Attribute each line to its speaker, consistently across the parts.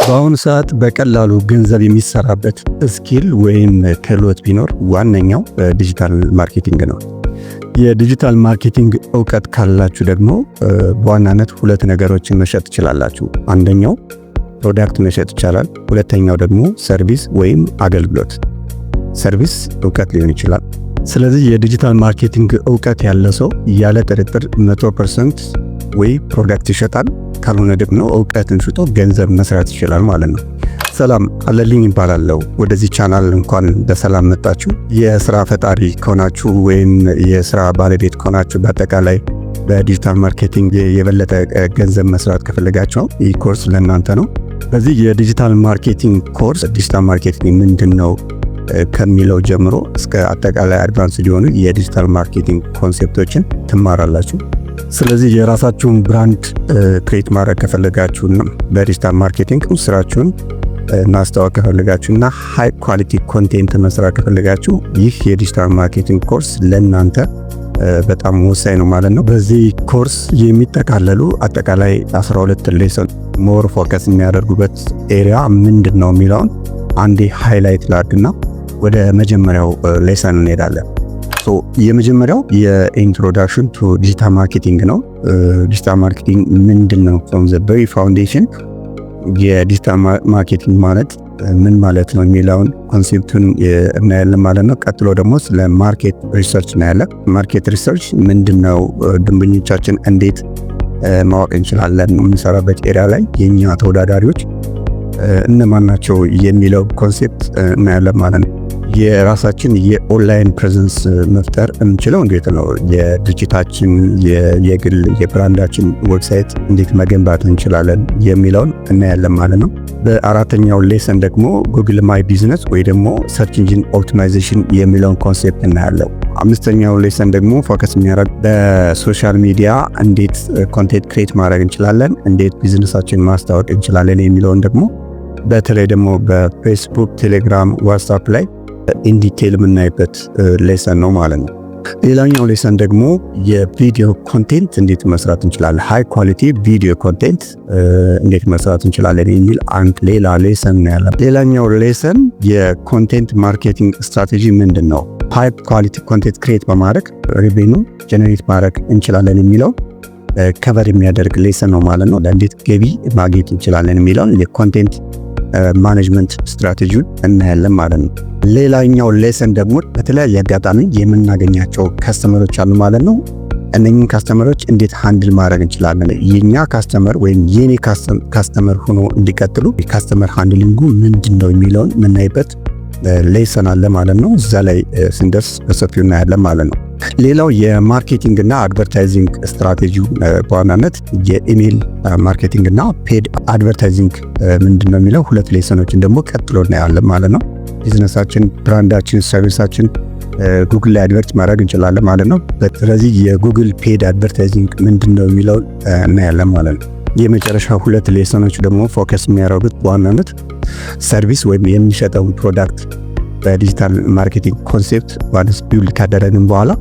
Speaker 1: በአሁኑ ሰዓት በቀላሉ ገንዘብ የሚሰራበት ስኪል ወይም ክህሎት ቢኖር ዋነኛው ዲጂታል ማርኬቲንግ ነው። የዲጂታል ማርኬቲንግ እውቀት ካላችሁ ደግሞ በዋናነት ሁለት ነገሮችን መሸጥ ትችላላችሁ። አንደኛው ፕሮዳክት መሸጥ ይቻላል። ሁለተኛው ደግሞ ሰርቪስ ወይም አገልግሎት። ሰርቪስ እውቀት ሊሆን ይችላል። ስለዚህ የዲጂታል ማርኬቲንግ እውቀት ያለ ሰው ያለ ጥርጥር 100% ወይ ፕሮዳክት ይሸጣል፣ ካልሆነ ደግሞ እውቀትን ሽጦ ገንዘብ መስራት ይችላል ማለት ነው። ሰላም አለልኝ ይባላለሁ። ወደዚህ ቻናል እንኳን በሰላም መጣችሁ። የስራ ፈጣሪ ከሆናችሁ ወይም የስራ ባለቤት ከሆናችሁ በአጠቃላይ በዲጂታል ማርኬቲንግ የበለጠ ገንዘብ መስራት ከፈለጋችሁ ይህ ኮርስ ለእናንተ ነው። በዚህ የዲጂታል ማርኬቲንግ ኮርስ ዲጂታል ማርኬቲንግ ምንድነው ከሚለው ጀምሮ እስከ አጠቃላይ አድቫንስ የሆኑ የዲጂታል ማርኬቲንግ ኮንሴፕቶችን ትማራላችሁ። ስለዚህ የራሳችሁን ብራንድ ክሬት ማድረግ ከፈለጋችሁና በዲጂታል ማርኬቲንግ ስራችሁን ማስተዋወቅ ከፈለጋችሁና ሃይ ኳሊቲ ኮንቴንት መስራት ከፈለጋችሁ ይህ የዲጂታል ማርኬቲንግ ኮርስ ለእናንተ በጣም ወሳኝ ነው ማለት ነው። በዚህ ኮርስ የሚጠቃለሉ አጠቃላይ 12 ሌሰን ሞር ፎከስ የሚያደርጉበት ኤሪያ ምንድነው የሚለውን አንዴ ሃይላይት ላድርግና ወደ መጀመሪያው ሌሰን እንሄዳለን። የመጀመሪያው የኢንትሮዳክሽን ቱ ዲጂታል ማርኬቲንግ ነው። ዲጂታል ማርኬቲንግ ምንድነው? ፍሮም ዘ ቬሪ ፋውንዴሽን የዲጂታል ማርኬቲንግ ማለት ምን ማለት ነው የሚለውን ኮንሴፕቱን እናያለን ማለት ነው። ቀጥሎ ደግሞ ስለ ማርኬት ሪሰርች እናያለን። ማርኬት ሪሰርች ምንድነው? ደንበኞቻችን እንዴት ማወቅ እንችላለን? የምንሰራበት ኤሪያ ላይ የኛ ተወዳዳሪዎች እነማን ናቸው የሚለው ኮንሴፕት እናያለን ማለት ነው። የራሳችን የኦንላይን ፕሬዘንስ መፍጠር እንችለው እንዴት ነው? የድርጅታችን የግል የብራንዳችን ዌብሳይት እንዴት መገንባት እንችላለን የሚለውን እናያለን ማለት ነው። በአራተኛው ሌሰን ደግሞ ጉግል ማይ ቢዝነስ ወይ ደግሞ ሰርች ኢንጂን ኦፕቲማይዜሽን የሚለውን ኮንሴፕት እናያለን። አምስተኛው ሌሰን ደግሞ ፎከስ የሚያደርግ በሶሻል ሚዲያ እንዴት ኮንቴንት ክሬት ማድረግ እንችላለን፣ እንዴት ቢዝነሳችን ማስታወቅ እንችላለን የሚለውን ደግሞ በተለይ ደግሞ በፌስቡክ፣ ቴሌግራም፣ ዋትስአፕ ላይ ኢንዲቴል የምናይበት ሌሰን ነው ማለት ነው። ሌላኛው ሌሰን ደግሞ የቪዲዮ ኮንቴንት እንዴት መስራት እንችላለን፣ ሃይ ኳሊቲ ቪዲዮ ኮንቴንት እንዴት መስራት እንችላለን የሚል አንድ ሌላ ሌሰን ነው ያለው። ሌላኛው ሌሰን የኮንቴንት ማርኬቲንግ ስትራቴጂ ምንድነው፣ ሃይ ኳሊቲ ኮንቴንት ክሬት በማድረግ ሬቬኑ ጀነሬት ማድረግ እንችላለን የሚለው ከቨር የሚያደርግ ሌሰን ነው ማለት ነው። እንዴት ገቢ ማግኘት እንችላለን የሚለውን የኮንቴንት ማኔጅመንት ስትራቴጂውን እናያለን ማለት ነው። ሌላኛው ሌሰን ደግሞ በተለያየ አጋጣሚ የምናገኛቸው ካስተመሮች አሉ ማለት ነው። እነኚህን ካስተመሮች እንዴት ሃንድል ማድረግ እንችላለን፣ የኛ ካስተመር ወይም የኔ ካስተመር ሆኖ እንዲቀጥሉ የካስተመር ሃንድሊንጉ ምንድነው የሚለውን የምናይበት ሌሰን አለ ማለት ነው። እዛ ላይ ስንደርስ በሰፊው እናያለን ማለት ነው። ሌላው የማርኬቲንግ እና አድቨርታይዚንግ ስትራቴጂ በዋናነት የኢሜል ማርኬቲንግ እና ፔድ አድቨርታይዚንግ ምንድነው የሚለው ሁለት ሌሰኖችን ደግሞ ቀጥሎ እናያለን ማለት ነው። ቢዝነሳችን፣ ብራንዳችን፣ ሰርቪሳችን ጉግል ላይ አድቨርት ማድረግ እንችላለን ማለት ነው። ስለዚህ የጉግል ፔድ አድቨርታይዚንግ ምንድነው የሚለው እናያለን ማለት ነው። የመጨረሻ ሁለት ሌሰኖች ደግሞ ፎከስ የሚያደርጉት በዋናነት ሰርቪስ ወይም የሚሸጠውን ፕሮዳክት በዲጂታል ማርኬቲንግ ኮንሴፕት ዋንስ ቢውልድ ካደረግን በኋላ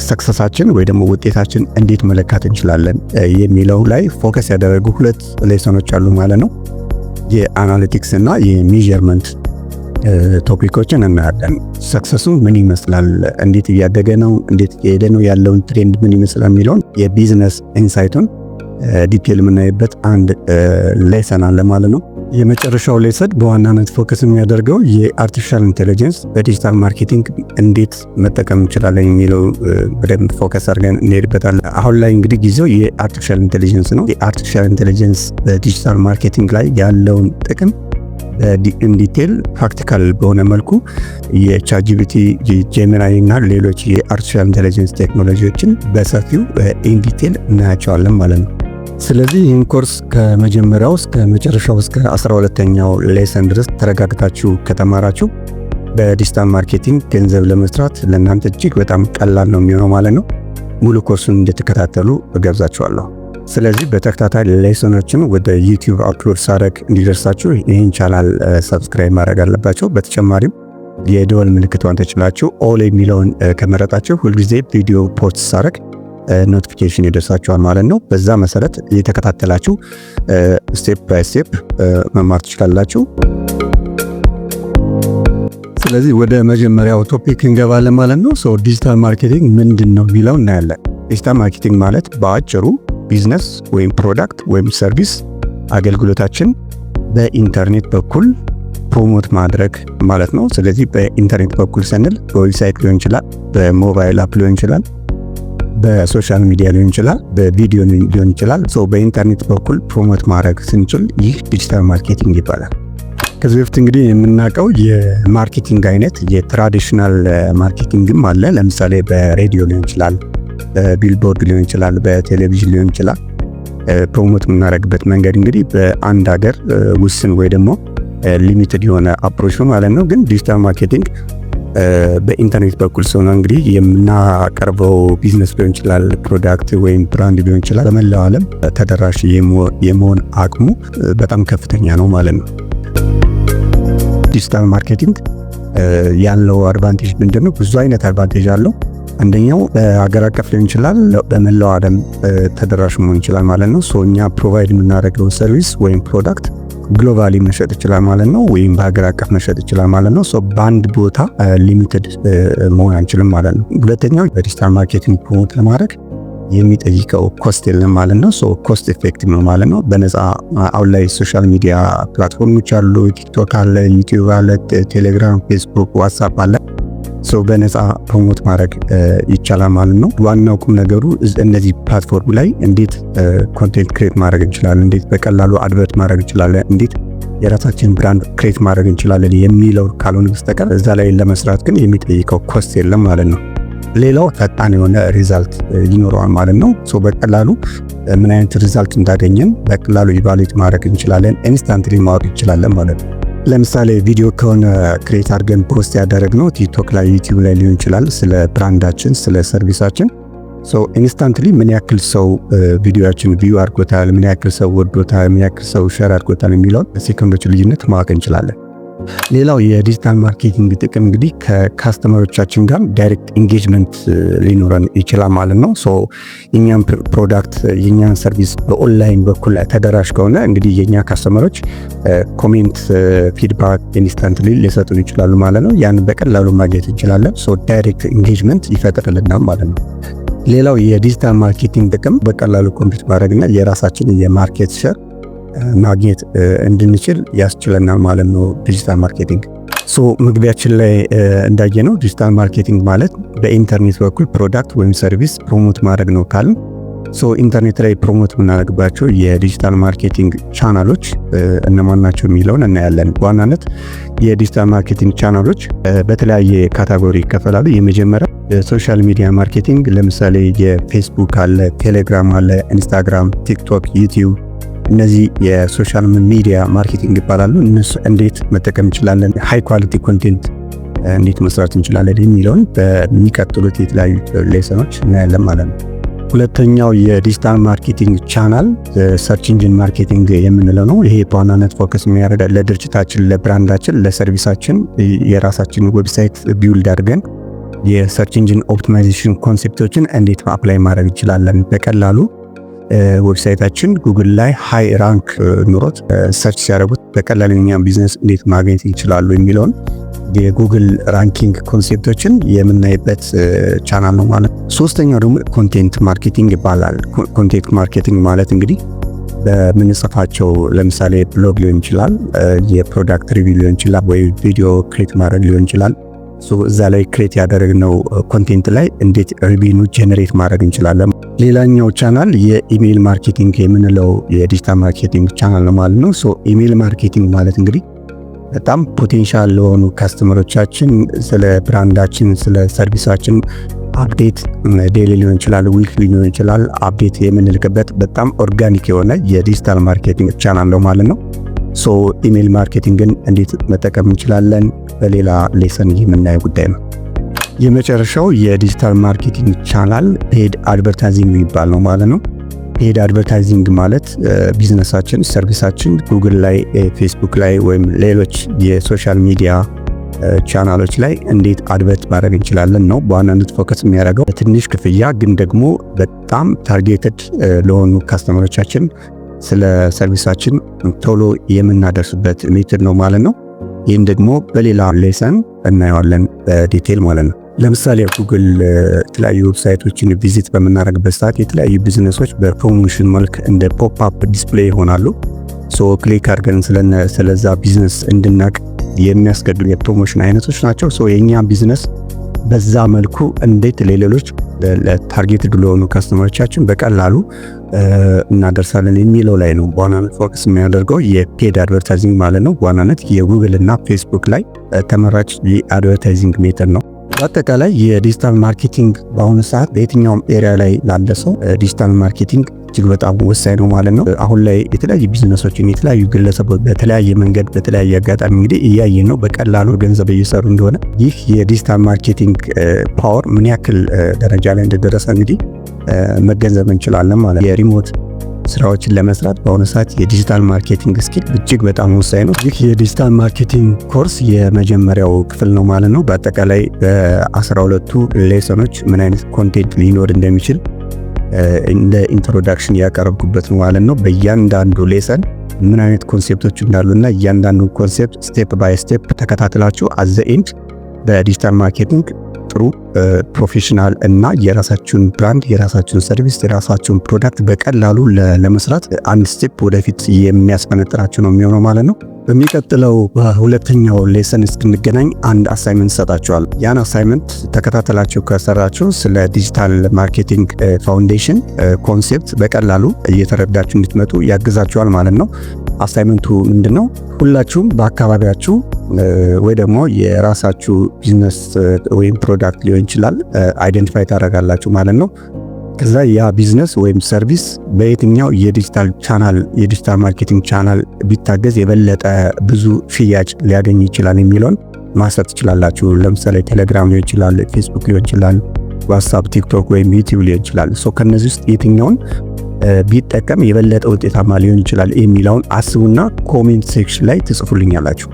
Speaker 1: ሰክሰሳችን ወይ ደግሞ ውጤታችን እንዴት መለካት እንችላለን የሚለው ላይ ፎከስ ያደረጉ ሁለት ሌሰኖች አሉ ማለት ነው። የአናሊቲክስ እና የሜዠርመንት ቶፒኮችን እናያለን። ሰክሰሱ ምን ይመስላል፣ እንዴት እያደገ ነው፣ እንዴት እየሄደ ነው፣ ያለውን ትሬንድ ምን ይመስላል የሚለውን የቢዝነስ ኢንሳይቱን ዲቴል የምናይበት አንድ ሌሰን አለ ማለት ነው። የመጨረሻው ሌሰን በዋናነት ፎከስ የሚያደርገው የአርቲፊሻል ኢንቴሊጀንስ በዲጂታል ማርኬቲንግ እንዴት መጠቀም እንችላለን የሚለው በደንብ ፎከስ አድርገን እንሄድበታለን። አሁን ላይ እንግዲህ ጊዜው የአርቲፊሻል ኢንቴሊጀንስ ነው። የአርቲፊሻል ኢንቴሊጀንስ በዲጂታል ማርኬቲንግ ላይ ያለውን ጥቅም ኢንዲቴል ፕራክቲካል በሆነ መልኩ የቻትጂፒቲ፣ ጄሚናይ እና ሌሎች የአርቲፊሻል ኢንቴሊጀንስ ቴክኖሎጂዎችን በሰፊው ኢንዲቴል እናያቸዋለን ማለት ነው። ስለዚህ ይህን ኮርስ ከመጀመሪያው እስከ መጨረሻው እስከ 12ኛው ሌሰን ድረስ ተረጋግታችሁ ከተማራችሁ በዲጂታል ማርኬቲንግ ገንዘብ ለመስራት ለእናንተ እጅግ በጣም ቀላል ነው የሚሆነው ማለት ነው። ሙሉ ኮርሱን እንድትከታተሉ እጋብዛችኋለሁ። ስለዚህ በተከታታይ ሌሰኖችን ወደ ዩቲዩብ አፕሎድ ሳደርግ እንዲደርሳችሁ ይህን ቻናል ሰብስክራይብ ማድረግ አለባችሁ። በተጨማሪም የደወል ምልክቷን ተጭናችሁ ኦል የሚለውን ከመረጣችሁ ሁልጊዜ ቪዲዮ ፖስት ሳደርግ ኖቲፊኬሽን ይደርሳችኋል ማለት ነው። በዛ መሰረት እየተከታተላችሁ ስቴፕ ባይ ስቴፕ መማር ትችላላችሁ። ስለዚህ ወደ መጀመሪያው ቶፒክ እንገባለን ማለት ነው። ዲጂታል ማርኬቲንግ ምንድን ነው የሚለው እናያለን። ዲጂታል ማርኬቲንግ ማለት በአጭሩ ቢዝነስ ወይም ፕሮዳክት ወይም ሰርቪስ አገልግሎታችን በኢንተርኔት በኩል ፕሮሞት ማድረግ ማለት ነው። ስለዚህ በኢንተርኔት በኩል ስንል በዌብሳይት ሊሆን ይችላል፣ በሞባይል አፕ ሊሆን ይችላል፣ በሶሻል ሚዲያ ሊሆን ይችላል፣ በቪዲዮ ሊሆን ይችላል። በኢንተርኔት በኩል ፕሮሞት ማድረግ ስንችል ይህ ዲጂታል ማርኬቲንግ ይባላል። ከዚህ በፊት እንግዲህ የምናውቀው የማርኬቲንግ አይነት የትራዲሽናል ማርኬቲንግም አለ። ለምሳሌ በሬዲዮ ሊሆን ይችላል፣ በቢልቦርድ ሊሆን ይችላል፣ በቴሌቪዥን ሊሆን ይችላል። ፕሮሞት የምናደርግበት መንገድ እንግዲህ በአንድ ሀገር ውስን ወይ ደግሞ ሊሚትድ የሆነ አፕሮች ነው ማለት ነው። ግን ዲጂታል ማርኬቲንግ በኢንተርኔት በኩል ሲሆን እንግዲህ የምናቀርበው ቢዝነስ ሊሆን ይችላል፣ ፕሮዳክት ወይም ብራንድ ሊሆን ይችላል፣ በመላው ዓለም ተደራሽ የመሆን አቅሙ በጣም ከፍተኛ ነው ማለት ነው። ዲጂታል ማርኬቲንግ ያለው አድቫንቴጅ ምንድነው? ብዙ አይነት አድቫንቴጅ አለው። አንደኛው በሀገር አቀፍ ሊሆን ይችላል፣ በመላው ዓለም ተደራሽ መሆን ይችላል ማለት ነው። እኛ ፕሮቫይድ የምናደርገው ሰርቪስ ወይም ፕሮዳክት ግሎባሊ መሸጥ ይችላል ማለት ነው፣ ወይም በሀገር አቀፍ መሸጥ ይችላል ማለት ነው። በአንድ ቦታ ሊሚትድ መሆን አንችልም ማለት ነው። ሁለተኛው በዲጂታል ማርኬቲንግ ፕሮሞት ለማድረግ የሚጠይቀው ኮስት የለም ማለት ነው። ኮስት ኤፌክቲቭ ነው ማለት ነው። በነፃ አሁን ላይ ሶሻል ሚዲያ ፕላትፎርሞች አሉ። ቲክቶክ አለ፣ ዩቲዩብ አለ፣ ቴሌግራም፣ ፌስቡክ፣ ዋትስአፕ አለ። በነፃ ፕሮሞት ማድረግ ይቻላል ማለት ነው። ዋናው ቁም ነገሩ እነዚህ ፕላትፎርም ላይ እንዴት ኮንቴንት ክሬት ማድረግ እንችላለን፣ እንዴት በቀላሉ አድቨርት ማድረግ እንችላለን፣ እንዴት የራሳችን ብራንድ ክሬት ማድረግ እንችላለን የሚለው ካልሆነ በስተቀር እዛ ላይ ለመስራት ግን የሚጠይቀው ኮስት የለም ማለት ነው። ሌላው ፈጣን የሆነ ሪዛልት ይኖረዋል ማለት ነው። በቀላሉ ምን አይነት ሪዛልት እንዳገኘን በቀላሉ ኢቫሉዌት ማድረግ እንችላለን፣ ኢንስታንትሊ ማወቅ እንችላለን ማለት ነው። ለምሳሌ ቪዲዮ ከሆነ ክሬት አድርገን ፖስት ያደረግነው ቲክቶክ ላይ፣ ዩቲዩብ ላይ ሊሆን ይችላል፣ ስለ ብራንዳችን፣ ስለ ሰርቪሳችን ኢንስታንትሊ ምን ያክል ሰው ቪዲዮአችን ቪው አድርጎታል፣ ምን ያክል ሰው ወዶታል፣ ምን ያክል ሰው ሼር አድርጎታል የሚለውን በሴኮንዶች ልዩነት ማወቅ እንችላለን። ሌላው የዲጂታል ማርኬቲንግ ጥቅም እንግዲህ ከካስተመሮቻችን ጋር ዳይሬክት ኢንጌጅመንት ሊኖረን ይችላል ማለት ነው። የኛን ፕሮዳክት የኛን ሰርቪስ በኦንላይን በኩል ተደራሽ ከሆነ እንግዲህ የኛ ካስተመሮች ኮሜንት፣ ፊድባክ ኢንስታንትሊ ሊሰጡን ይችላሉ ማለት ነው። ያን በቀላሉ ማግኘት እንችላለን። ዳይሬክት ኢንጌጅመንት ይፈጥርልናል ማለት ነው። ሌላው የዲጂታል ማርኬቲንግ ጥቅም በቀላሉ ኮምፒት ማድረግና የራሳችንን የማርኬት ሼር ማግኘት እንድንችል ያስችለናል ማለት ነው። ዲጂታል ማርኬቲንግ መግቢያችን ላይ እንዳየነው ዲጂታል ማርኬቲንግ ማለት በኢንተርኔት በኩል ፕሮዳክት ወይም ሰርቪስ ፕሮሞት ማድረግ ነው ካልን ኢንተርኔት ላይ ፕሮሞት የምናደርግባቸው የዲጂታል ማርኬቲንግ ቻናሎች እነማን ናቸው የሚለውን እናያለን። በዋናነት የዲጂታል ማርኬቲንግ ቻናሎች በተለያየ ካታጎሪ ይከፈላሉ። የመጀመሪያ ሶሻል ሚዲያ ማርኬቲንግ፣ ለምሳሌ የፌስቡክ አለ፣ ቴሌግራም አለ፣ ኢንስታግራም፣ ቲክቶክ፣ ዩቲዩብ እነዚህ የሶሻል ሚዲያ ማርኬቲንግ ይባላሉ። እነሱ እንዴት መጠቀም እንችላለን፣ ሃይ ኳሊቲ ኮንቴንት እንዴት መስራት እንችላለን የሚለውን በሚቀጥሉት የተለያዩ ሌሰኖች እናያለን ማለት ነው። ሁለተኛው የዲጂታል ማርኬቲንግ ቻናል ሰርች ኢንጂን ማርኬቲንግ የምንለው ነው። ይሄ በዋናነት ፎከስ የሚያደርገው ለድርጅታችን፣ ለብራንዳችን፣ ለሰርቪሳችን የራሳችን ዌብሳይት ቢውልድ አድርገን የሰርች ኢንጂን ኦፕቲማይዜሽን ኮንሴፕቶችን እንዴት አፕላይ ማድረግ እንችላለን በቀላሉ ዌብሳይታችን ጉግል ላይ ሃይ ራንክ ኑሮት ሰርች ሲያደርጉት በቀላሉ የኛን ቢዝነስ እንዴት ማግኘት ይችላሉ የሚለውን የጉግል ራንኪንግ ኮንሴፕቶችን የምናይበት ቻናል ነው ማለት ነው። ሶስተኛው ደግሞ ኮንቴንት ማርኬቲንግ ይባላል። ኮንቴንት ማርኬቲንግ ማለት እንግዲህ በምንጽፋቸው ለምሳሌ ብሎግ ሊሆን ይችላል፣ የፕሮዳክት ሪቪው ሊሆን ይችላል፣ ወይ ቪዲዮ ክሬት ማድረግ ሊሆን ይችላል። እዛ ላይ ክሬት ያደረግነው ኮንቴንት ላይ እንዴት ሪቪው ጀነሬት ማድረግ እንችላለን። ሌላኛው ቻናል የኢሜይል ማርኬቲንግ የምንለው የዲጂታል ማርኬቲንግ ቻናል ነው ማለት ነው። ኢሜይል ማርኬቲንግ ማለት እንግዲህ በጣም ፖቴንሻል ለሆኑ ካስተመሮቻችን ስለ ብራንዳችን፣ ስለ ሰርቪሳችን አፕዴት ዴይሊ ሊሆን ይችላል፣ ዊክሊ ሊሆን ይችላል፣ አፕዴት የምንልክበት በጣም ኦርጋኒክ የሆነ የዲጂታል ማርኬቲንግ ቻናል ነው ማለት ነው። ኢሜይል ማርኬቲንግን እንዴት መጠቀም እንችላለን በሌላ ሌሰን የምናየው ጉዳይ ነው። የመጨረሻው የዲጂታል ማርኬቲንግ ቻናል ፔድ አድቨርታይዚንግ የሚባል ነው ማለት ነው። ፔድ አድቨርታይዚንግ ማለት ቢዝነሳችን፣ ሰርቪሳችን ጉግል ላይ፣ ፌስቡክ ላይ ወይም ሌሎች የሶሻል ሚዲያ ቻናሎች ላይ እንዴት አድቨርት ማድረግ እንችላለን ነው በዋናነት ፎከስ የሚያደርገው። ትንሽ ክፍያ ግን ደግሞ በጣም ታርጌትድ ለሆኑ ካስተመሮቻችን ስለ ሰርቪሳችን ቶሎ የምናደርስበት ሜትድ ነው ማለት ነው። ይህን ደግሞ በሌላ ሌሰን እናየዋለን በዲቴል ማለት ነው። ለምሳሌ ጉግል የተለያዩ ዌብሳይቶችን ቪዚት በምናደርግበት ሰዓት የተለያዩ ቢዝነሶች በፕሮሞሽን መልክ እንደ ፖፕ አፕ ዲስፕሌይ ይሆናሉ። ክሊክ አድርገን ስለዛ ቢዝነስ እንድናቅ የሚያስገድዱ የፕሮሞሽን አይነቶች ናቸው። የኛ ቢዝነስ በዛ መልኩ እንዴት ለሌሎች ለታርጌትድ ለሆኑ ካስተመሮቻችን በቀላሉ እናደርሳለን የሚለው ላይ ነው በዋናነት ፎከስ የሚያደርገው የፔድ አድቨርታይዚንግ ማለት ነው። በዋናነት የጉግል እና ፌስቡክ ላይ ተመራጭ የአድቨርታይዚንግ ሜተድ ነው። በአጠቃላይ የዲጂታል ማርኬቲንግ በአሁኑ ሰዓት በየትኛውም ኤሪያ ላይ ላለ ሰው ዲጂታል ማርኬቲንግ እጅግ በጣም ወሳኝ ነው ማለት ነው። አሁን ላይ የተለያዩ ቢዝነሶችን የተለያዩ ግለሰቦች በተለያየ መንገድ በተለያየ አጋጣሚ እንግዲህ እያየን ነው በቀላሉ ገንዘብ እየሰሩ እንደሆነ። ይህ የዲጂታል ማርኬቲንግ ፓወር ምን ያክል ደረጃ ላይ እንደደረሰ እንግዲህ መገንዘብ እንችላለን ማለት ነው። የሪሞት ስራዎችን ለመስራት በአሁኑ ሰዓት የዲጂታል ማርኬቲንግ ስኪል እጅግ በጣም ወሳኝ ነው። ይህ የዲጂታል ማርኬቲንግ ኮርስ የመጀመሪያው ክፍል ነው ማለት ነው። በአጠቃላይ በ12ቱ ሌሰኖች ምን አይነት ኮንቴንት ሊኖር እንደሚችል እንደ ኢንትሮዳክሽን ያቀረብኩበት ነው ማለት ነው። በእያንዳንዱ ሌሰን ምን አይነት ኮንሴፕቶች እንዳሉና እያንዳንዱ ኮንሴፕት ስቴፕ ባይ ስቴፕ ተከታትላችሁ አዘ ኤንድ በዲጂታል ማርኬቲንግ ጥሩ ፕሮፌሽናል እና የራሳችሁን ብራንድ፣ የራሳችሁን ሰርቪስ፣ የራሳችሁን ፕሮዳክት በቀላሉ ለመስራት አንድ ስቴፕ ወደፊት የሚያስፈነጥራችሁ ነው የሚሆነው ማለት ነው። በሚቀጥለው በሁለተኛው ሌሰን እስክንገናኝ አንድ አሳይመንት ሰጣችኋል። ያን አሳይመንት ተከታተላችሁ ከሰራችሁ ስለ ዲጂታል ማርኬቲንግ ፋውንዴሽን ኮንሴፕት በቀላሉ እየተረዳችሁ እንድትመጡ ያግዛችኋል ማለት ነው። አሳይመንቱ ምንድነው? ሁላችሁም በአካባቢያችሁ ወይ ደግሞ የራሳችሁ ቢዝነስ ወይም ፕሮዳክት ሊሆን ይችላል አይደንቲፋይ ታደርጋላችሁ ማለት ነው። ከዛ ያ ቢዝነስ ወይም ሰርቪስ በየትኛው የዲጂታል ማርኬቲንግ ቻናል ቢታገዝ የበለጠ ብዙ ሽያጭ ሊያገኝ ይችላል የሚለውን ማሰብ ትችላላችሁ። ለምሳሌ ቴሌግራም ሊሆን ይችላል፣ ፌስቡክ ሊሆን ይችላል፣ ዋትስአፕ፣ ቲክቶክ ወይም ዩቲዩብ ሊሆን ይችላል። ከነዚህ ውስጥ የትኛውን ቢጠቀም የበለጠ ውጤታማ ሊሆን ይችላል የሚለውን አስቡና ኮሜንት ሴክሽን ላይ ትጽፉልኛላችሁ።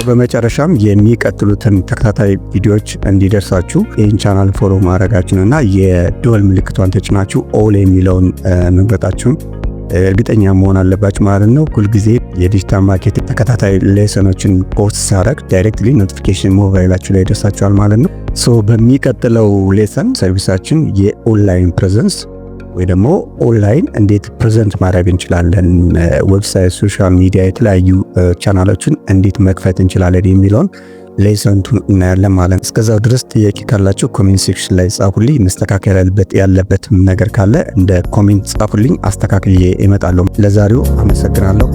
Speaker 1: በመጨረሻም የሚቀጥሉትን ተከታታይ ቪዲዮዎች እንዲደርሳችሁ ይህን ቻናል ፎሎ ማድረጋችሁንና የደወል ምልክቷን ተጭናችሁ ኦል የሚለውን መምረጣችሁን እርግጠኛ መሆን አለባችሁ ማለት ነው። ሁልጊዜ የዲጂታል ማርኬቲንግ ተከታታይ ሌሰኖችን ፖስት ሳደርግ ዳይሬክትሊ ኖቲፊኬሽን ሞባይላችሁ ላይ ይደርሳችኋል ማለት ነው። በሚቀጥለው ሌሰን ሰርቪሳችን የኦንላይን ፕሬዘንስ ወይ ደግሞ ኦንላይን እንዴት ፕሬዘንት ማድረግ እንችላለን፣ ዌብሳይት፣ ሶሻል ሚዲያ፣ የተለያዩ ቻናሎችን እንዴት መክፈት እንችላለን የሚለውን ሌሰንቱን እናያለን ማለት ነው። እስከዛው ድረስ ጥያቄ ካላችሁ ኮሜንት ሴክሽን ላይ ጻፉልኝ። መስተካከል ያለበት ነገር ካለ እንደ ኮሜንት ጻፉልኝ፣ አስተካክዬ እመጣለሁ። ለዛሬው አመሰግናለሁ።